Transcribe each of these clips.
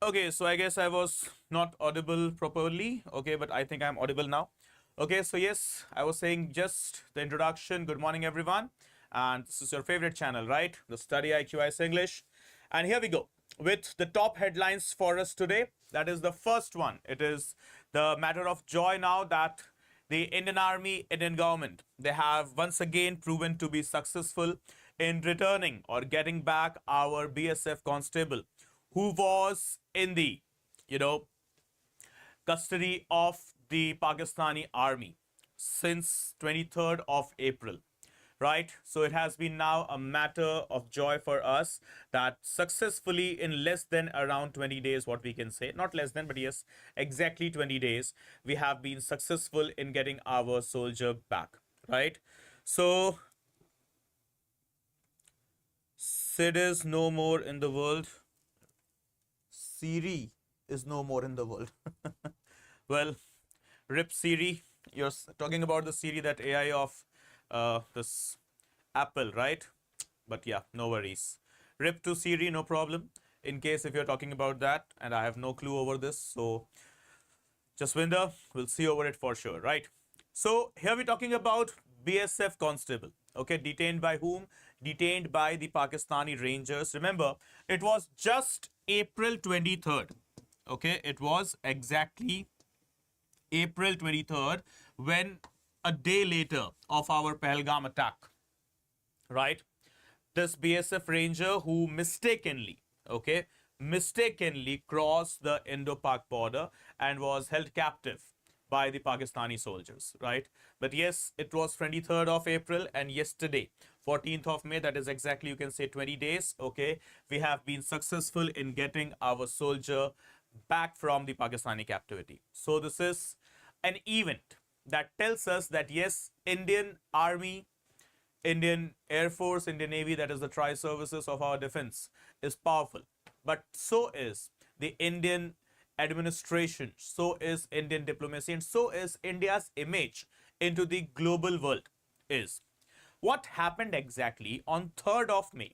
Okay, so I guess I was not audible properly. Okay, but I think I'm audible now. Okay, so yes, I was saying just the introduction. Good morning, everyone. And this is your favorite channel, right? The Study IQ English. And here we go with the top headlines for us today. That is the first one. It is the matter of joy now that the Indian Army, Indian government, they have once again proven to be successful in returning or getting back our BSF constable who was in the, you know, custody of the Pakistani army since 23rd of April, right? So it has been now a matter of joy for us that successfully in less than around 20 days, what we can say, not less than, but yes, exactly 20 days, we have been successful in getting our soldier back, right? So Sid is no more in the world. Siri is no more in the world. Well, rip Siri. You're talking about the Siri, that AI of this Apple, right? But yeah, no worries. Rip to Siri, no problem. In case if you're talking about that, and I have no clue over this, so Jaswinder, we'll see over it for sure, right? So here we're talking about BSF constable. Okay, detained by whom? Detained by the Pakistani Rangers. Remember, it was just April 23rd. Okay, it was exactly April 23rd when a day later of our Pahalgam attack, right? This BSF ranger who mistakenly crossed the Indo-Pak border and was held captive by the Pakistani soldiers, right? But yes, it was 23rd of April and yesterday, 14th of May, that is exactly, you can say 20 days, okay, we have been successful in getting our soldier back from the Pakistani captivity. So this is an event that tells us that yes, Indian Army, Indian Air Force, Indian Navy, that is the tri-services of our defense, is powerful. But so is the Indian administration, so is Indian diplomacy, and so is India's image into the global world is. What happened exactly on 3rd of May,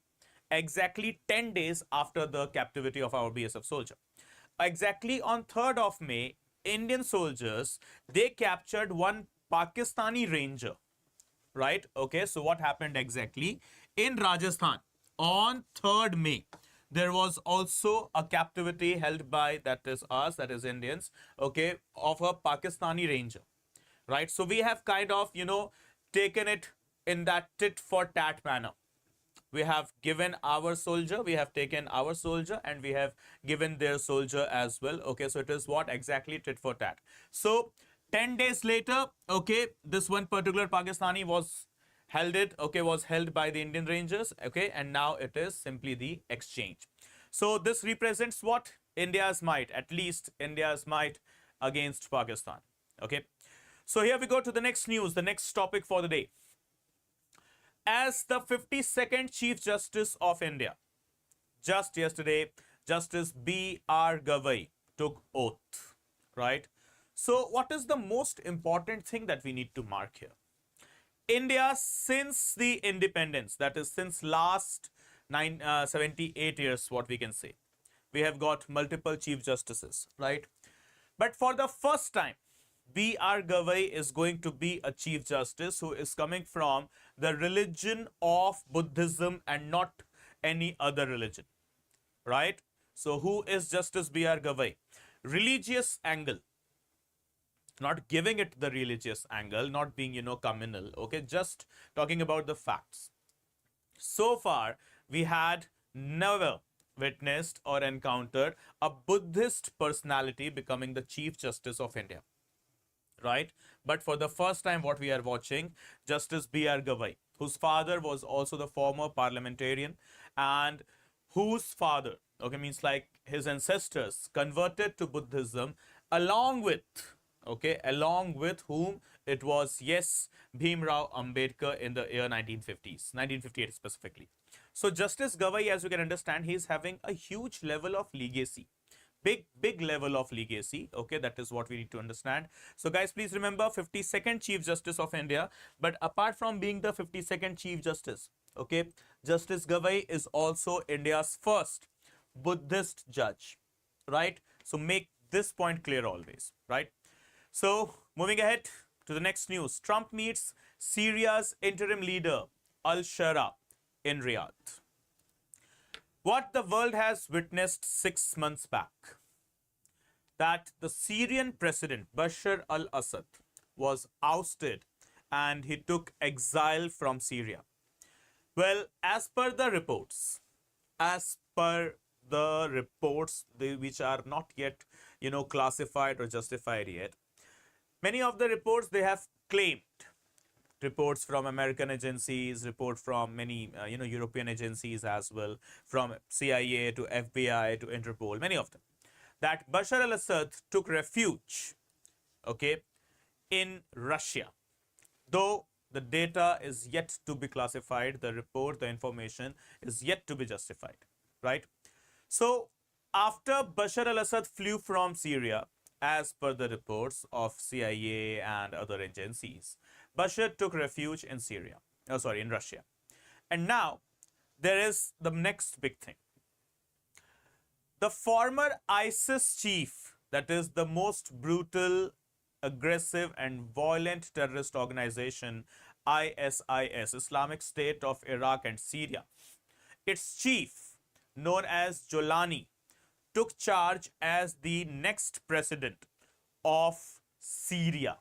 exactly 10 days after the captivity of our BSF soldier? Exactly on 3rd of May, Indian soldiers, they captured one Pakistani ranger, right? Okay, so what happened exactly? In Rajasthan, on 3rd May, there was also a captivity held by, that is us, that is Indians, okay, of a Pakistani ranger, right? So we have kind of, taken it in that tit for tat manner. We have given our soldier, we have taken our soldier, and we have given their soldier as well. Okay, so it is what exactly tit for tat. So 10 days later, okay, this one particular Pakistani was held by the Indian Rangers, okay, and now it is simply the exchange. So this represents what? India's might, at least India's might against Pakistan, okay. So here we go to the next news, the next topic for the day. As the 52nd Chief Justice of India, just yesterday, Justice B.R. Gavai took oath, right? So what is the most important thing that we need to mark here? India, since the independence, that is since last 78 years, what we can say, we have got multiple Chief Justices, right? But for the first time, B.R. Gavai is going to be a Chief Justice who is coming from the religion of Buddhism and not any other religion, right? So who is Justice B.R. Gavai? Religious angle. Not giving it the religious angle, not being, communal, okay? Just talking about the facts. So far, we had never witnessed or encountered a Buddhist personality becoming the Chief Justice of India, right? But for the first time, what we are watching, Justice B.R. Gavai, whose father was also the former parliamentarian and whose father, okay, means like his ancestors converted to Buddhism along with whom it was, yes, Bhimrao Ambedkar in the year 1950s, 1958 specifically. So Justice Gavai, as you can understand, he is having a huge level of legacy. Big level of legacy, okay, that is what we need to understand. So guys, please remember, 52nd Chief Justice of India. But apart from being the 52nd Chief Justice, okay, Justice Gavai is also India's first Buddhist judge, right? So make this point clear always, right? So moving ahead to the next news, Trump meets Syria's interim leader al-Shara in Riyadh. What the world has witnessed 6 months back, that the Syrian president Bashar al-Assad was ousted and he took exile from Syria. Well, as per the reports, as per the reports which are not yet, classified or justified yet, many of the reports they have claimed, reports from American agencies, report from many European agencies as well, from CIA to FBI to Interpol, many of them, that Bashar al-Assad took refuge, okay, in Russia. Though the data is yet to be classified, the report, the information is yet to be justified, right? So after Bashar al-Assad flew from Syria, as per the reports of CIA and other agencies, Bashar took refuge in in Russia. And now there is the next big thing. The former ISIS chief, that is the most brutal, aggressive and violent terrorist organization, ISIS, Islamic State of Iraq and Syria, its chief, known as Jolani, took charge as the next president of Syria,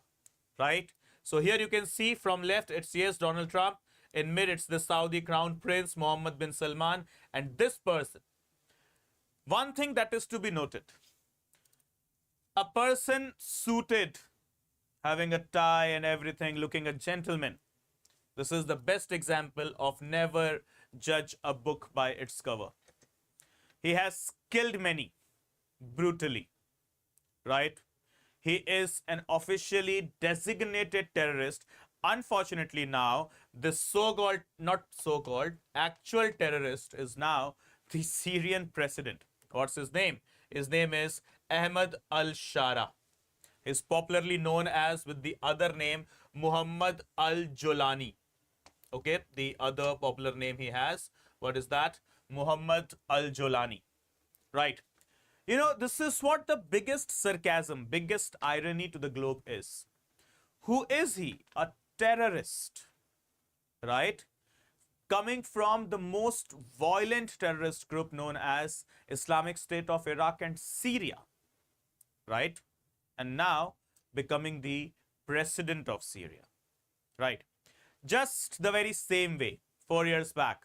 right? So here you can see from left, it's yes, Donald Trump. In mid, it's the Saudi crown prince, Mohammed bin Salman. And this person, one thing that is to be noted, a person suited, having a tie and everything, looking a gentleman. This is the best example of never judge a book by its cover. He has killed many brutally, right? He is an officially designated terrorist. Unfortunately now, this so-called, not so-called, actual terrorist is now the Syrian president. What's his name? His name is Ahmad al-Shara. He's popularly known as, with the other name, Muhammad al-Jolani. Okay, the other popular name he has, what is that? Muhammad al-Jolani, right? This is what the biggest sarcasm, biggest irony to the globe is. Who is he? A terrorist, right? Coming from the most violent terrorist group known as Islamic State of Iraq and Syria, right? And now becoming the president of Syria, right? Just the very same way, 4 years back,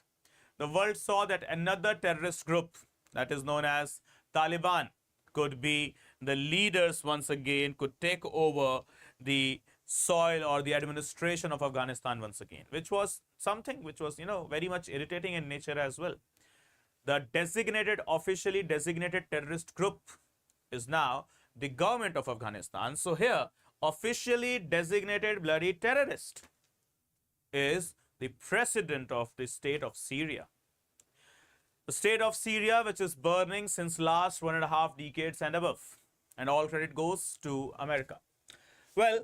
the world saw that another terrorist group that is known as Taliban could be the leaders once again, could take over the soil or the administration of Afghanistan once again, which was something which was, very much irritating in nature as well. The officially designated terrorist group is now the government of Afghanistan. So here, officially designated bloody terrorist is the president of the state of Syria. The state of Syria, which is burning since last 1.5 decades and above. And all credit goes to America. Well,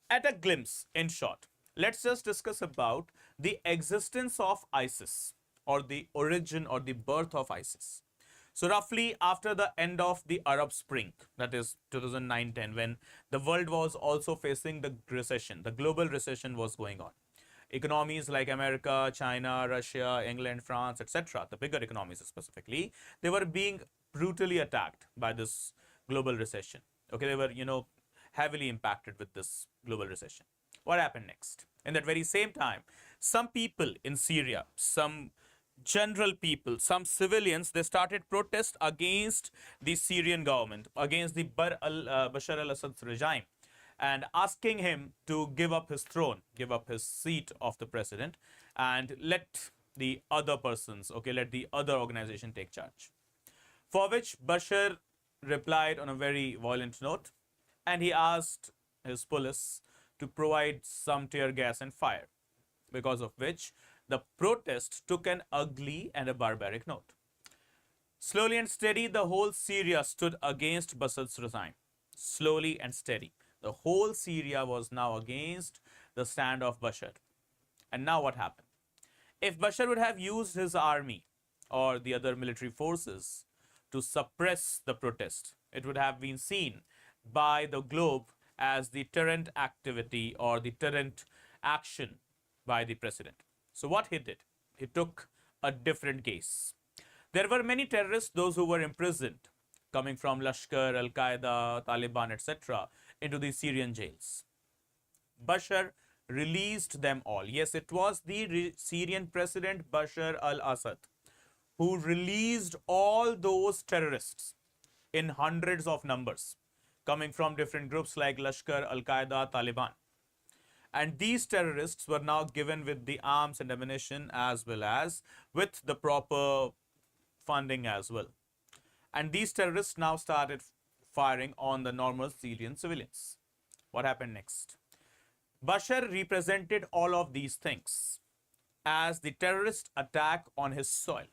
at a glimpse, in short, let's just discuss about the existence of ISIS, or the origin or the birth of ISIS. So roughly after the end of the Arab Spring, that is 2009-10, when the world was also facing the recession, the global recession was going on. Economies like America, China, Russia, England, France, etc., the bigger economies specifically, they were being brutally attacked by this global recession. Okay, they were, heavily impacted with this global recession. What happened next? In that very same time, some people in Syria, some general people, some civilians, they started protest against the Syrian government, against the Bashar al-Assad's regime, and asking him to give up his throne, give up his seat of the president, and let the other persons, let the other organization take charge. For which Bashar replied on a very violent note, and he asked his police to provide some tear gas and fire, because of which the protest took an ugly and a barbaric note. Slowly and steady, the whole Syria stood against Bassad's regime. Slowly and steady. The whole Syria was now against the stand of Bashar. And now what happened? If Bashar would have used his army or the other military forces to suppress the protest. It would have been seen by the globe as the deterrent activity or the deterrent action by the president. So what he did, he took a different case. There were many terrorists, those who were imprisoned, coming from Lashkar, Al-Qaeda, Taliban, etc., into the Syrian jails. Bashar released them all. Yes, it was the Syrian president Bashar al-Assad who released all those terrorists in hundreds of numbers, coming from different groups like Lashkar, Al-Qaeda, Taliban. And these terrorists were now given with the arms and ammunition as well as with the proper funding as well. And these terrorists now started firing on the normal Syrian civilians. What happened next? Bashar represented all of these things as the terrorist attack on his soil,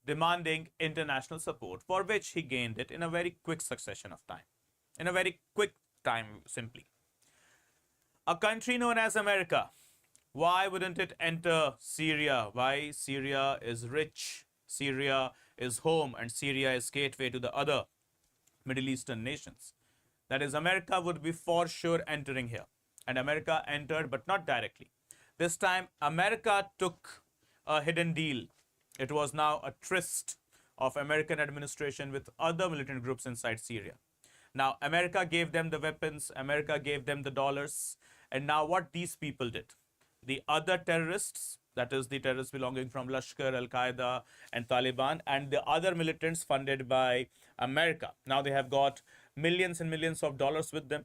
demanding international support, for which he gained it in a very quick succession of time. In a very quick time, simply. A country known as America, why wouldn't it enter Syria? Why? Syria is rich, Syria is home, and Syria is gateway to the other Middle Eastern nations. That is, America would be for sure entering here. And America entered, but not directly. This time, America took a hidden deal. It was now a tryst of American administration with other militant groups inside Syria. Now, America gave them the weapons, America gave them the dollars, and now what these people did, the other terrorists, that is the terrorists belonging from Lashkar, Al-Qaeda, and Taliban, and the other militants funded by America, now they have got millions and millions of dollars with them,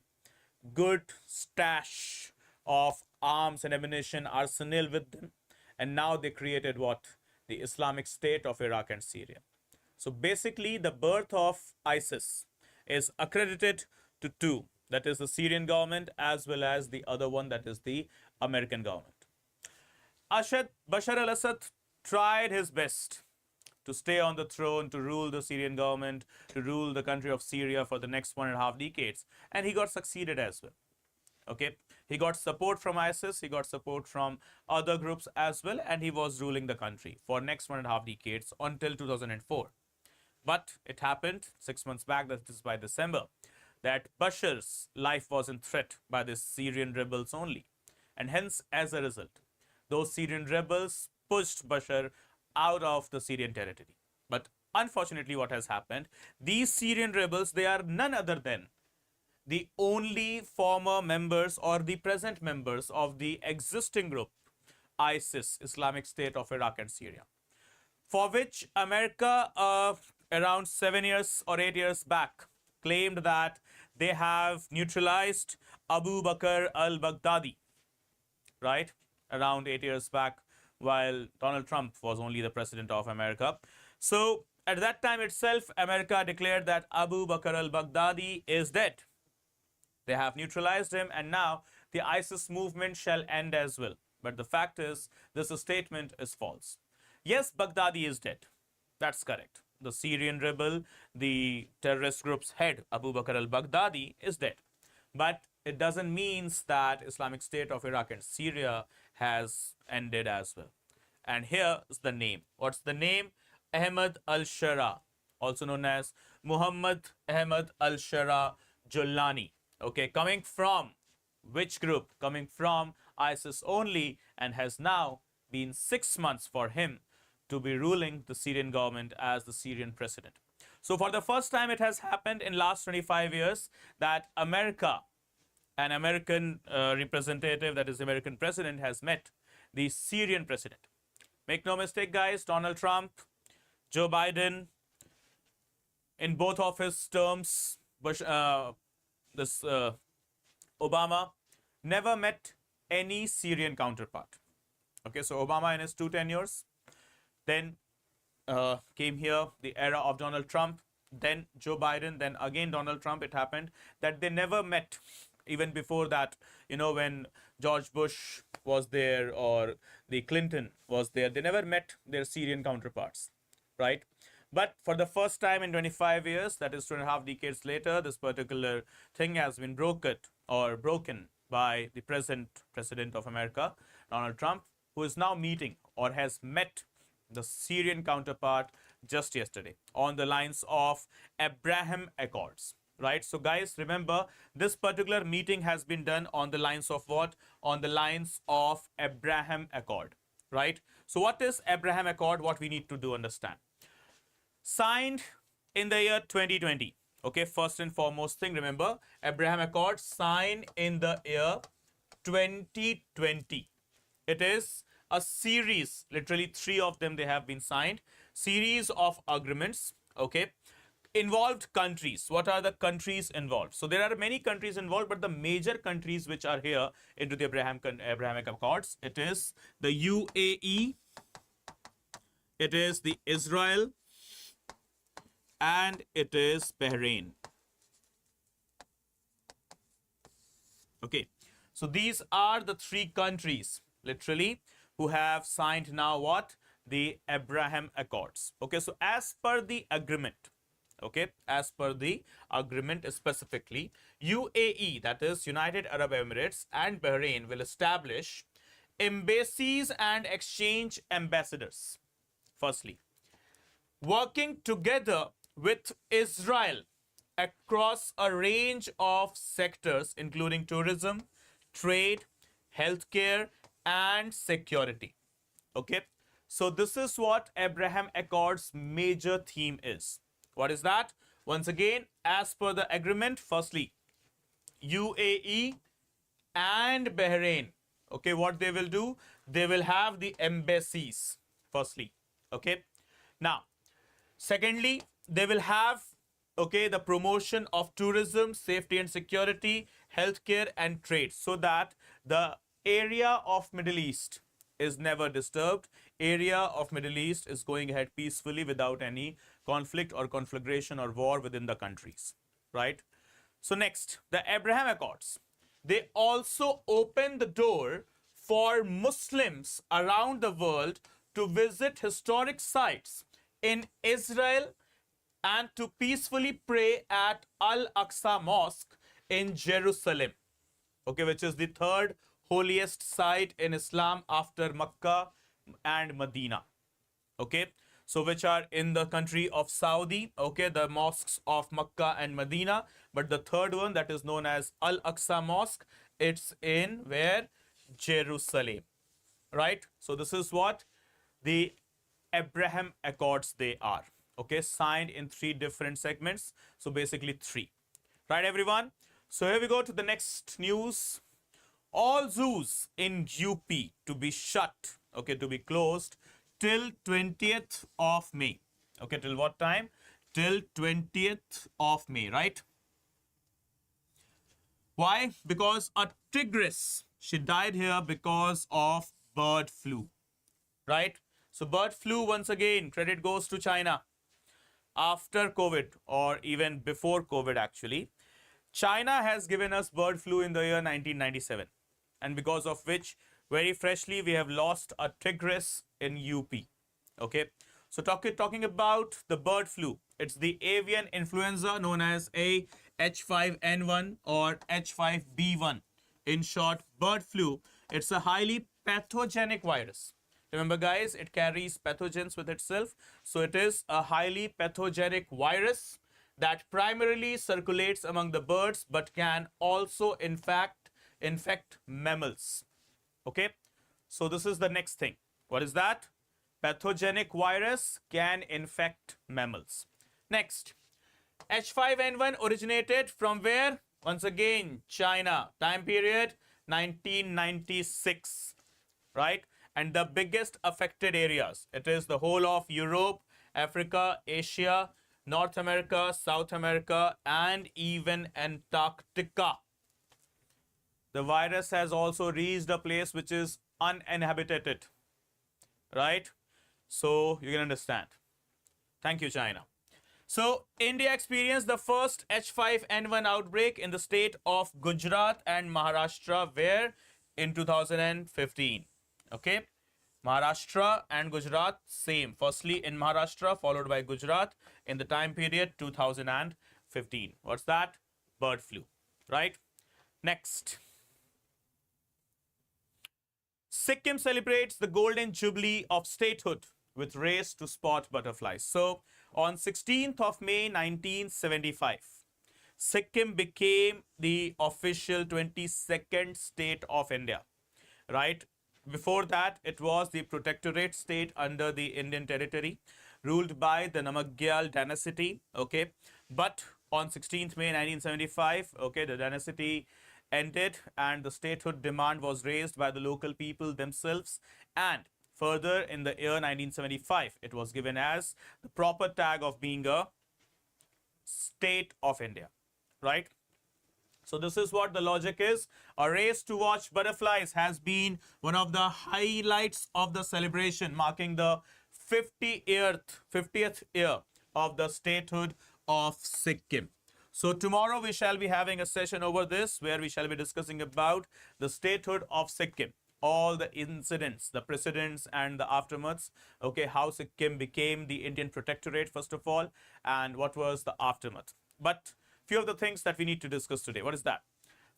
good stash of arms and ammunition arsenal with them, and now they created what? The Islamic State of Iraq and Syria. So basically, the birth of ISIS is accredited to two, that is the Syrian government as well as the other one, that is the American government. Bashar al-Assad tried his best to stay on the throne, to rule the Syrian government, to rule the country of Syria for the next 1.5 decades, and he got succeeded as well. Okay, he got support from ISIS, he got support from other groups as well, and he was ruling the country for next 1.5 decades until 2004. But it happened 6 months back, that is by December, that Bashar's life was in threat by the Syrian rebels only. And hence, as a result, those Syrian rebels pushed Bashar out of the Syrian territory. But unfortunately, what has happened, these Syrian rebels, they are none other than the only former members or the present members of the existing group, ISIS, Islamic State of Iraq and Syria, for which America around 7 years or 8 years back claimed that they have neutralized Abu Bakr al-Baghdadi, right? Around 8 years back, while Donald Trump was only the president of America. So at that time itself, America declared that Abu Bakr al-Baghdadi is dead. They have neutralized him, and now the ISIS movement shall end as well. But the fact is, this statement is false. Yes, Baghdadi is dead. That's correct. The Syrian rebel, the terrorist group's head, Abu Bakr al-Baghdadi, is dead. But it doesn't mean that Islamic State of Iraq and Syria has ended as well. And here is the name. What's the name? Ahmad al-Shara, also known as Muhammad Ahmad al-Shara Jolani. Okay, coming from which group? Coming from ISIS only, and has now been 6 months for him to be ruling the Syrian government as the Syrian president. So for the first time, it has happened in last 25 years that America, an American representative, that is American president, has met the Syrian president. Make no mistake, guys, Donald Trump, Joe Biden, in both of his terms, Obama never met any Syrian counterpart. Okay, so Obama in his 2 tenures, then came here the era of Donald Trump, then Joe Biden, then again Donald Trump. It happened that they never met. Even before that, you know, when George Bush was there or the Clinton was there, they never met their Syrian counterparts, right? But for the first time in 25 years, that is 2.5 decades later, this particular thing has been broken by the present president of America, Donald Trump, who is now meeting or has met the Syrian counterpart, just yesterday on the lines of Abraham Accords. Right. So, guys, remember this particular meeting has been done on the lines of what? On the lines of Abraham Accord. Right. So, what is Abraham Accord? What we need to do understand. Signed in the year 2020. Okay. First and foremost thing, remember Abraham Accord signed in the year 2020. It is a series, literally 3 of them they have been signed, series of agreements, okay, involved countries. What are the countries involved? So there are many countries involved, but the major countries which are here into the Abrahamic Accords, it is the UAE, it is the Israel, and it is Bahrain. Okay, so these are the 3 countries literally who have signed now what? The Abraham Accords. Okay, so as per the agreement, okay, as per the agreement specifically, UAE, that is United Arab Emirates, and Bahrain will establish embassies and exchange ambassadors. Firstly, working together with Israel across a range of sectors, including tourism, trade, healthcare, and security. Okay, so this is what Abraham Accords major theme is. What is that? Once again, as per the agreement, firstly, UAE and Bahrain, okay, what they will do? They will have the embassies, firstly, okay. Now, secondly, they will have, okay, the promotion of tourism, safety and security, healthcare, and trade, so that the area of Middle East is never disturbed. Area of Middle East is going ahead peacefully without any conflict or conflagration or war within the countries, right? So next, the Abraham Accords, they also open the door for Muslims around the world to visit historic sites in Israel and to peacefully pray at Al-Aqsa Mosque in Jerusalem, okay, which is the 3rd holiest site in Islam after Makkah and Medina, okay, so which are in the country of Saudi, okay, the mosques of Makkah and Medina, but the 3rd one, that is known as Al-Aqsa Mosque, it's in where? Jerusalem, right? So this is what the Abraham Accords they are, okay, signed in 3 different segments, so basically 3, right, everyone? So here we go to the next news. All zoos in UP to be shut, okay, to be closed till 20th of May. Okay, till what time? Till 20th of May, right? Why? Because a tigress, she died here because of bird flu, right? So bird flu, once again, credit goes to China. After COVID, or even before COVID actually, China has given us bird flu in the year 1997. And because of which, very freshly, we have lost a tigress in UP. Okay, so talking about the bird flu, it's the avian influenza known as H5N1 or H5B1. In short, bird flu, it's a highly pathogenic virus. Remember, guys, it carries pathogens with itself. So it is a highly pathogenic virus that primarily circulates among the birds, but can also, in fact, infect mammals. Okay, so this is the next thing. What is that? Pathogenic virus can infect mammals. Next, H5N1 originated from where? Once again, China. Time period 1996, right? And the biggest affected areas, it is the whole of Europe, Africa, Asia, North America, South America, and even Antarctica. The virus has also reached a place which is uninhabited, right? So you can understand. Thank you, China. So India experienced the first H5N1 outbreak in the state of Gujarat and Maharashtra, where in 2015. Okay, Maharashtra and Gujarat, same. Firstly in Maharashtra, followed by Gujarat in the time period 2015. What's that? Bird flu, right? Next. Sikkim celebrates the golden jubilee of statehood with race to spot butterflies. So on 16th of May 1975, Sikkim became the official 22nd state of India, right? Before that, it was the protectorate state under the Indian territory, ruled by the Namgyal dynasty, okay? But on 16th May 1975, okay, the dynasty ended and the statehood demand was raised by the local people themselves. And further, in the year 1975, it was given as the proper tag of being a state of India, right? So this is what the logic is. A race to watch butterflies has been one of the highlights of the celebration, marking the 50th year of the statehood of Sikkim. So tomorrow we shall be having a session over this where we shall be discussing about the statehood of Sikkim, all the incidents, the precedents and the aftermaths. Okay, how Sikkim became the Indian protectorate first of all, and what was the aftermath. But few of the things that we need to discuss today. What is that?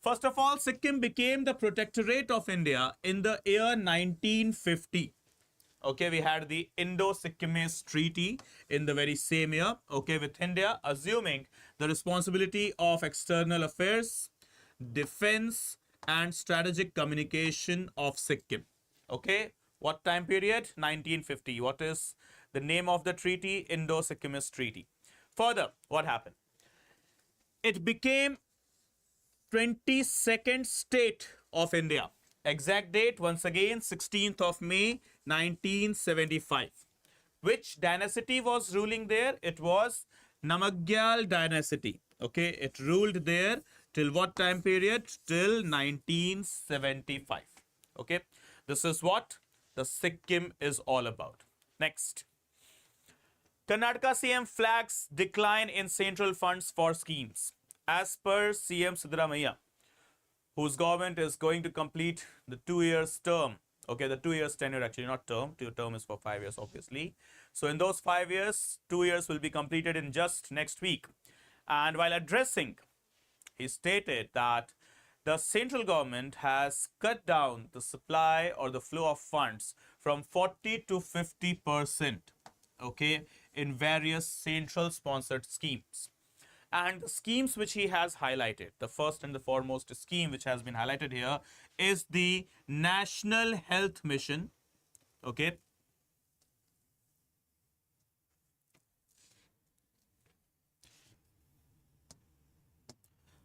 First of all, Sikkim became the protectorate of India in the year 1950. Okay, we had the Indo-Sikkimese Treaty in the very same year, okay, with India assuming the responsibility of external affairs, defense, and strategic communication of Sikkim. Okay, what time period? 1950. What is the name of the treaty? Indo-Sikkimese Treaty. Further, what happened? It became 22nd state of India. Exact date, once again, 16th of May, 1975. Which dynasty was ruling there? It was Namgyal dynasty. Okay, it ruled there till what time period? Till 1975. Okay, this is what the Sikkim is all about. Next. Karnataka CM flags decline in central funds for schemes. As per CM Siddaramaiah, whose government is going to complete the 2 years term. Okay, the 2 years tenure, actually not term. Term is for 5 years, obviously. So in those 5 years, 2 years will be completed in just next week. And while addressing, he stated that the central government has cut down the supply or the flow of funds from 40 to 50%, okay, in various central sponsored schemes. And the schemes which he has highlighted, the first and the foremost scheme which has been highlighted here is the National Health Mission. Okay.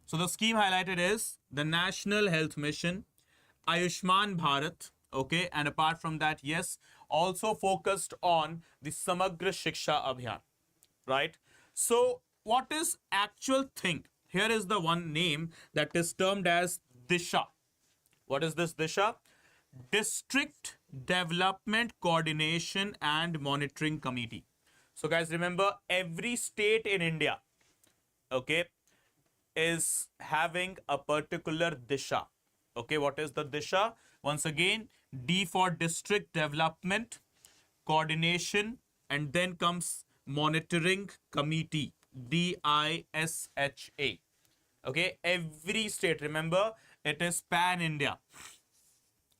So the scheme highlighted is the National Health Mission, Ayushman Bharat. Okay. And apart from that, yes, also focused on the Samagra Shiksha Abhiyan. Right. So what is actual thing? Here is the one name that is termed as Disha. What is this Disha? District Development Coordination and Monitoring Committee. So guys, remember every state in India, okay, is having a particular Disha. Okay, what is the Disha? Once again, D for District Development Coordination, and then comes Monitoring Committee. DISHA. Okay, every state, remember, it is pan-India.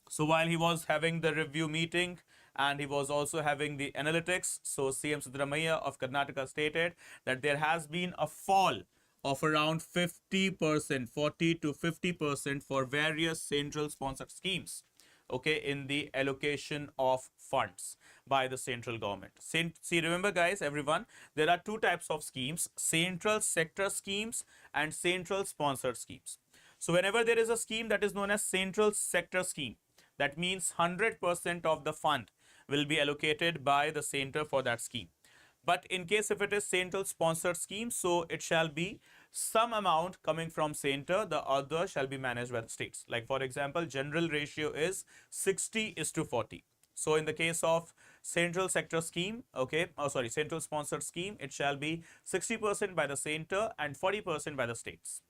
So while he was having the review meeting and he was also having the analytics, so CM Siddaramaiah of Karnataka stated that there has been a fall of around 50%, 40 to 50% for various central sponsored schemes, okay, in the allocation of funds by the central government. See, remember guys, everyone, there are two types of schemes: central sector schemes and central sponsored schemes. So whenever there is a scheme that is known as central sector scheme, that means 100% of the fund will be allocated by the center for that scheme. But in case if it is central sponsored scheme, so it shall be some amount coming from center, the other shall be managed by the states. Like for example, general ratio is 60:40. So in the case of central sector scheme, okay, central sponsored scheme, it shall be 60% by the center and 40% by the states.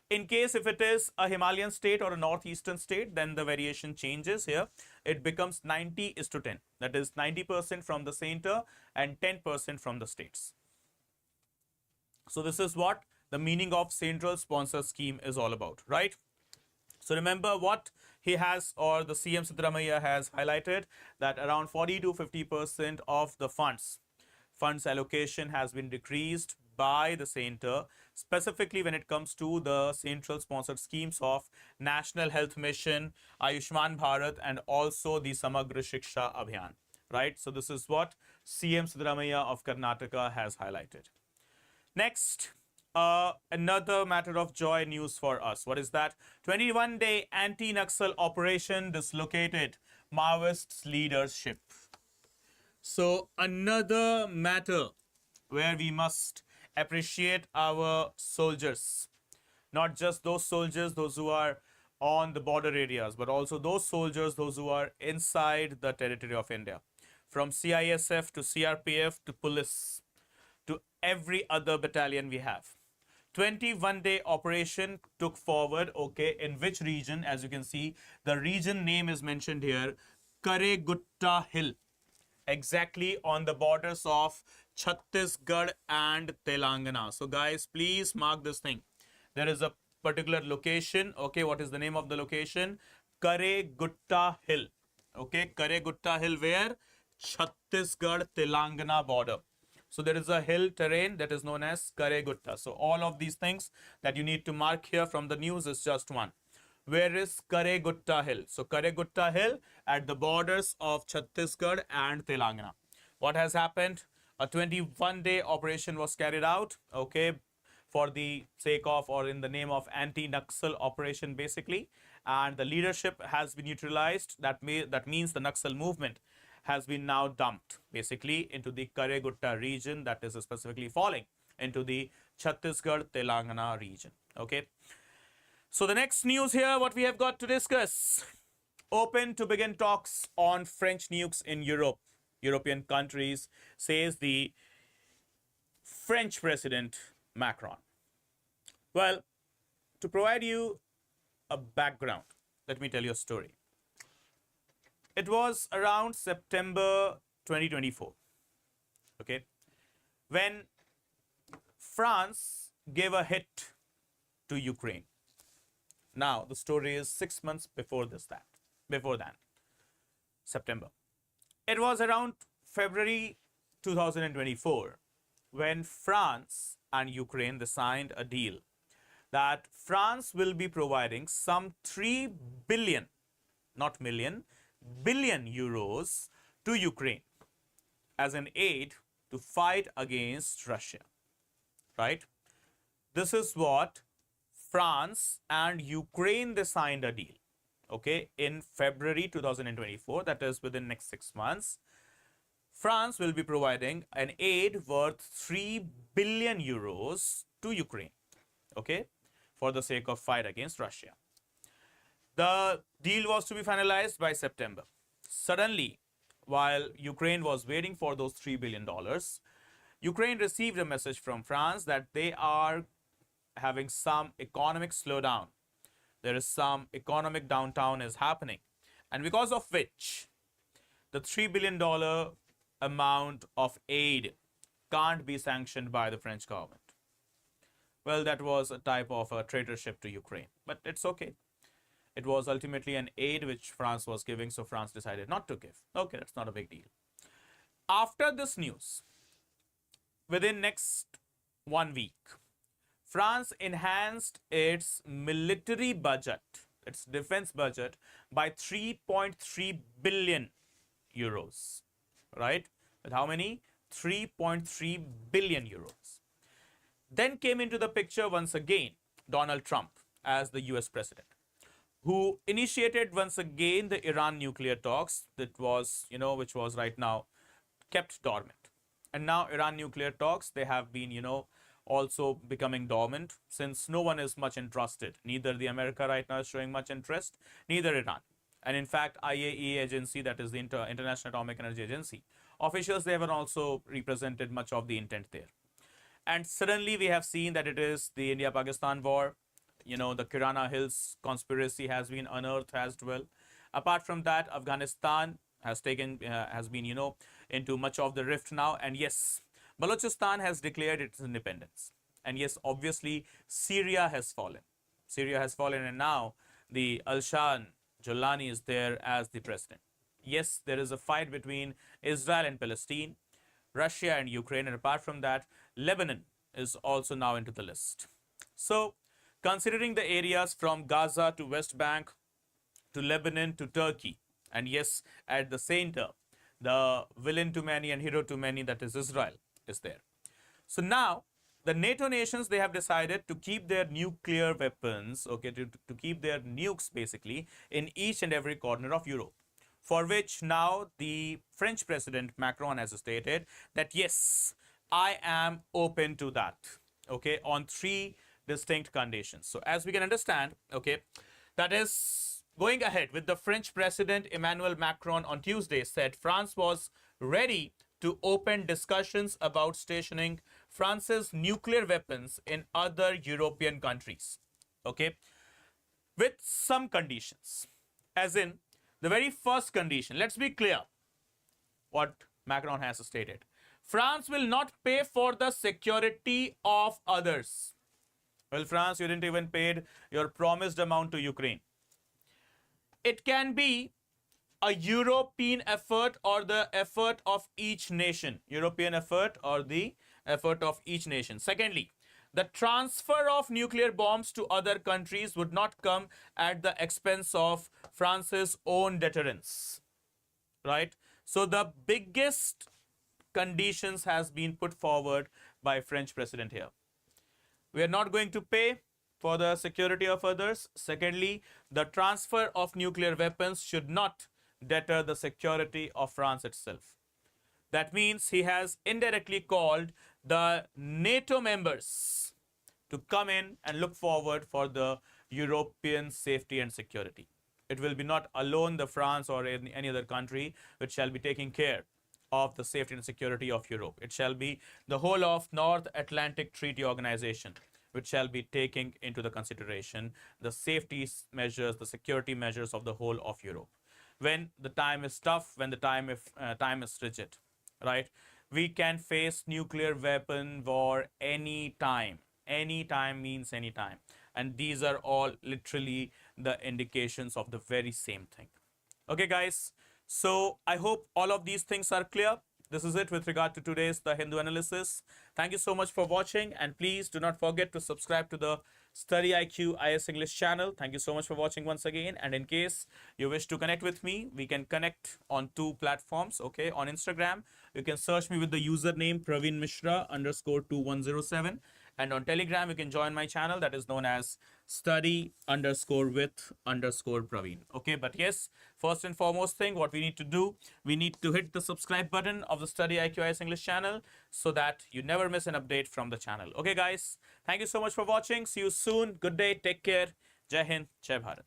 In case if it is a Himalayan state or a northeastern state, then the variation changes here. It becomes 90:10. That is 90% from the center and 10% from the states. So this is what the meaning of central sponsor scheme is all about, right? So remember what he has, or the CM Siddaramaiah has highlighted that around 40 to 50% of the funds allocation has been decreased by the center, specifically when it comes to the central sponsored schemes of National Health Mission, Ayushman Bharat, and also the Samagra Shiksha Abhiyan. Right? So this is what CM Siddaramaiah of Karnataka has highlighted. Next, another matter of joy news for us. What is that? 21-day anti-Naxal operation dislocated Maoists' leadership. So another matter where we must appreciate our soldiers, not just those soldiers, those who are on the border areas, but also those soldiers, those who are inside the territory of India, from CISF to CRPF to police to every other battalion we have. 21-day operation took forward, okay, in which region? As you can see, the region name is mentioned here, Karegutta Hill, exactly on the borders of Chhattisgarh and Telangana. So guys, please mark this thing. There is a particular location, okay, what is the name of the location? Karegutta Hill, okay, Karegutta Hill where? Chhattisgarh Telangana border. So there is a hill terrain that is known as Karegutta. So all of these things that you need to mark here from the news is just one. Where is Karegutta Hill? So Karegutta Hill at the borders of Chhattisgarh and Telangana. What has happened? A 21-day operation was carried out, okay, for the sake of, or in the name of, anti-Naxal operation basically. And the leadership has been neutralized. That means the Naxal movement has been now dumped basically into the Karegutta region, that is specifically falling into the Chhattisgarh Telangana region. Okay. So the next news here, what we have got to discuss: open to begin talks on French nukes in European countries, says the French President Macron. Well, to provide you a background, let me tell you a story. It was around September 2024, okay, when France gave a hit to Ukraine. Now, the story is 6 months before then, September. It was around February 2024 when France and Ukraine, they signed a deal that France will be providing some 3 billion, not million, billion euros to Ukraine as an aid to fight against Russia, right? This is what France and Ukraine, they signed a deal, okay, in February 2024, that is within next 6 months. France will be providing an aid worth 3 billion euros to Ukraine, okay, for the sake of fight against Russia. The deal was to be finalized by September. Suddenly, while Ukraine was waiting for those $3 billion, Ukraine received a message from France that they are having some economic slowdown. There is some economic downturn is happening. And because of which, the $3 billion amount of aid can't be sanctioned by the French government. Well, that was a type of a traitorship to Ukraine, but it's okay. It was ultimately an aid which France was giving, so France decided not to give. Okay, that's not a big deal. After this news, within next 1 week, France enhanced its military budget, its defense budget, by 3.3 billion euros, right? But how many? 3.3 billion euros. Then came into the picture once again Donald Trump as the US president, who initiated once again the Iran nuclear talks that was, which was right now kept dormant. And now Iran nuclear talks, they have been, also becoming dormant since no one is much interested. Neither the America right now is showing much interest, neither Iran. And in fact, IAEA agency, that is the International Atomic Energy Agency, officials, they haven't also represented much of the intent there. And suddenly we have seen that it is the India-Pakistan war. The Kirana Hills conspiracy has been unearthed as well. Apart from that, Afghanistan has been, into much of the rift now. And yes, Balochistan has declared its independence. And yes, obviously, Syria has fallen. And now the Al-Shan Jolani is there as the president. Yes, there is a fight between Israel and Palestine, Russia and Ukraine, and apart from that, Lebanon is also now into the list. So, considering the areas from Gaza to West Bank to Lebanon to Turkey, and yes, at the center, the villain to many and hero to many, that is Israel, is there. So now, the NATO nations, they have decided to keep their nuclear weapons, okay, to keep their nukes basically in each and every corner of Europe. For which now the French President Macron has stated that yes, I am open to that, okay, on 3 distinct conditions. So as we can understand, okay, that is going ahead with the French President Emmanuel Macron on Tuesday said France was ready to open discussions about stationing France's nuclear weapons in other European countries, okay, with some conditions. As in, the very first condition, let's be clear what Macron has stated. France will not pay for the security of others. Well, France, you didn't even pay your promised amount to Ukraine. It can be a European effort or the effort of each nation. European effort or the effort of each nation. Secondly, the transfer of nuclear bombs to other countries would not come at the expense of France's own deterrence. Right? So the biggest conditions has been put forward by French president here. We are not going to pay for the security of others. Secondly, the transfer of nuclear weapons should not deter the security of France itself. That means he has indirectly called the NATO members to come in and look forward for the European safety and security. It will be not alone the France or any other country which shall be taking care of the safety and security of Europe. It shall be the whole of North Atlantic Treaty Organization which shall be taking into the consideration the safety measures, the security measures of the whole of Europe. When the time is tough, when the time is rigid, right? We can face nuclear weapon war any time. Any time means any time. And these are all literally the indications of the very same thing. Okay, guys. So I hope all of these things are clear. This is it with regard to today's The Hindu Analysis. Thank you so much for watching, and please do not forget to subscribe to the StudyIQ IS English channel. Thank you so much for watching once again. And in case you wish to connect with me, we can connect on 2 platforms. Okay, on Instagram, you can search me with the username Praveen Mishra _2107. And on Telegram, you can join my channel that is known as study_with_Praveen. Okay, but yes, first and foremost thing, what we need to do, we need to hit the subscribe button of the StudyIQ IS English channel so that you never miss an update from the channel. Okay, guys, thank you so much for watching. See you soon. Good day. Take care. Jai Hind. Jai Bharat.